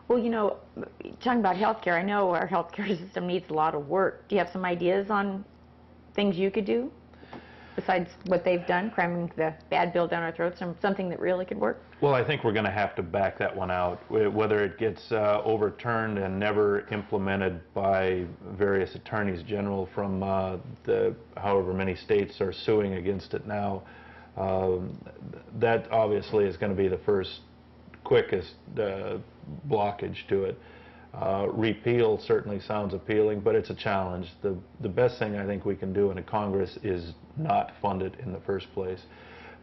Well, talking about healthcare, I know our healthcare system needs a lot of work. Do you have some ideas on things you could do besides what they've done, cramming the bad bill down our throats, and something that really could work? Well, I think we're going to have to back that one out. Whether it gets overturned and never implemented by various attorneys general from the however many states are suing against it now, that obviously is going to be the first quickest blockage to it. Repeal certainly sounds appealing, but it's a challenge. The best thing I think we can do in a Congress is not fund it in the first place.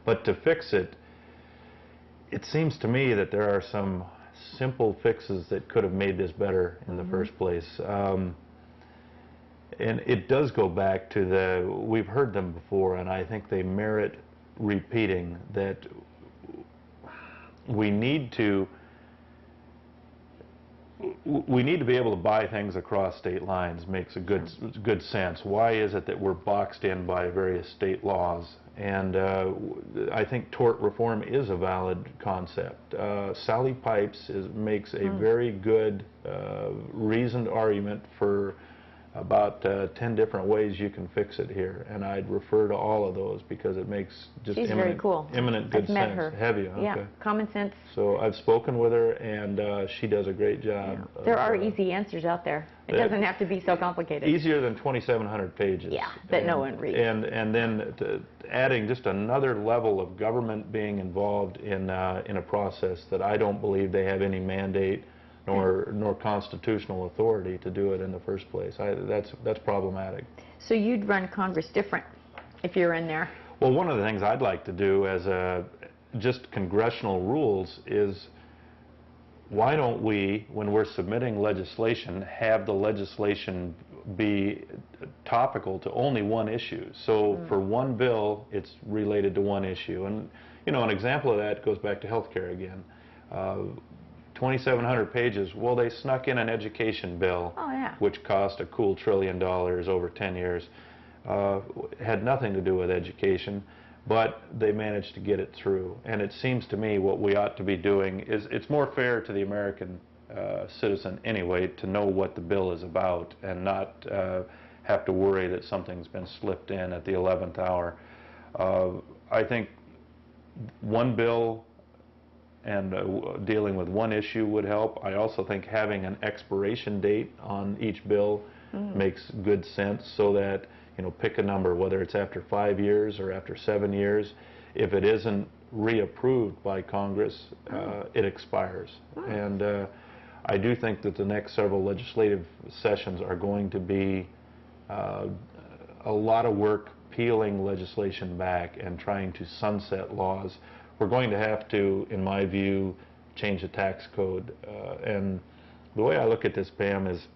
But to fix it, it seems to me that there are some simple fixes that could have made this better in the first place. And it does go back to we've heard them before, and I think they merit repeating, that we need to be able to buy things across state lines. Makes a good sense. Why is it that we're boxed in by various state laws? And I think tort reform is a valid concept. Sally Pipes makes a very good, reasoned argument for about 10 different ways you can fix it here, and I'd refer to all of those because it makes just She's very cool. Imminent good I've met sense. her. Have you? Okay. Yeah, common sense. So I've spoken with her, and she does a great job. Yeah. There are easy answers out there. It doesn't have to be so complicated. Easier than 2,700 pages. Yeah, that no one reads. And then adding just another level of government being involved in a process that I don't believe they have any mandate nor constitutional authority to do it in the first place. That's problematic. So you'd run Congress different if you're in there? Well, one of the things I'd like to do as just congressional rules is, why don't we, when we're submitting legislation, have the legislation be topical to only one issue? So for one bill, it's related to one issue. And an example of that goes back to healthcare again. 2,700 pages. Well, they snuck in an education bill, which cost a cool $1 trillion over 10 years. Had nothing to do with education, but they managed to get it through. And it seems to me what we ought to be doing is, it's more fair to the American citizen anyway to know what the bill is about and not have to worry that something's been slipped in at the 11th hour. I think one bill and dealing with one issue would help. I also think having an expiration date on each bill makes good sense, so that, pick a number, whether it's after 5 years or after 7 years. If it isn't reapproved by Congress, it expires. And I do think that the next several legislative sessions are going to be a lot of work peeling legislation back and trying to sunset laws. We're going to have to, in my view, change the tax code. And the way I look at this, Pam, is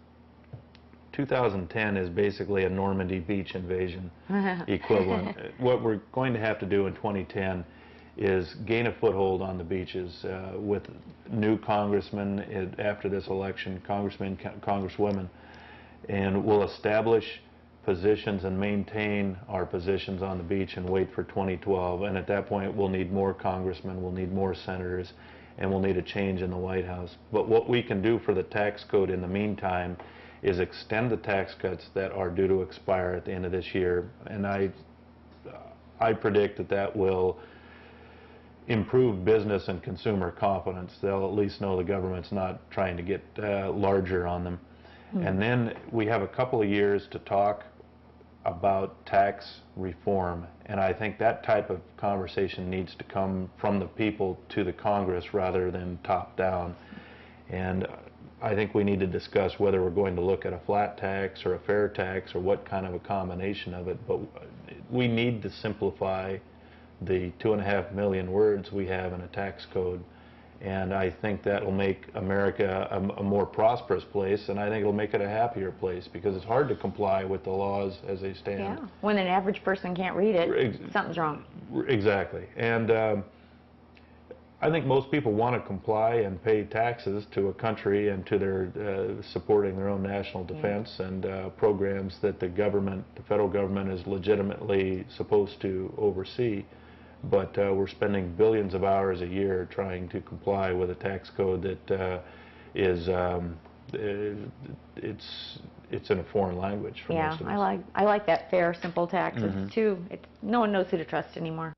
2010 is basically a Normandy beach invasion equivalent. What we're going to have to do in 2010 is gain a foothold on the beaches with new congressmen after this election, congressmen, congresswomen, and we'll establish positions and maintain our positions on the beach and wait for 2012. And at that point, we'll need more congressmen, we'll need more senators, and we'll need a change in the White House. But what we can do for the tax code in the meantime is extend the tax cuts that are due to expire at the end of this year. And I predict that that will improve business and consumer confidence. They'll at least know the government's not trying to get larger on them. And then we have a couple of years to talk about tax reform, and I think that type of conversation needs to come from the people to the Congress rather than top down. And I think we need to discuss whether we're going to look at a flat tax or a fair tax or what kind of a combination of it, but we need to simplify the 2.5 million words we have in a tax code. And I think that will make America a more prosperous place, and I think it'll make it a happier place, because it's hard to comply with the laws as they stand. Yeah, when an average person can't read it, something's wrong. Exactly. And I think most people want to comply and pay taxes to a country and to their supporting their own national defense and programs that the government, the federal government, is legitimately supposed to oversee. But we're spending billions of hours a year trying to comply with a tax code that is it's in a foreign language for most of us. I like that fair, simple taxes too. No one knows who to trust anymore.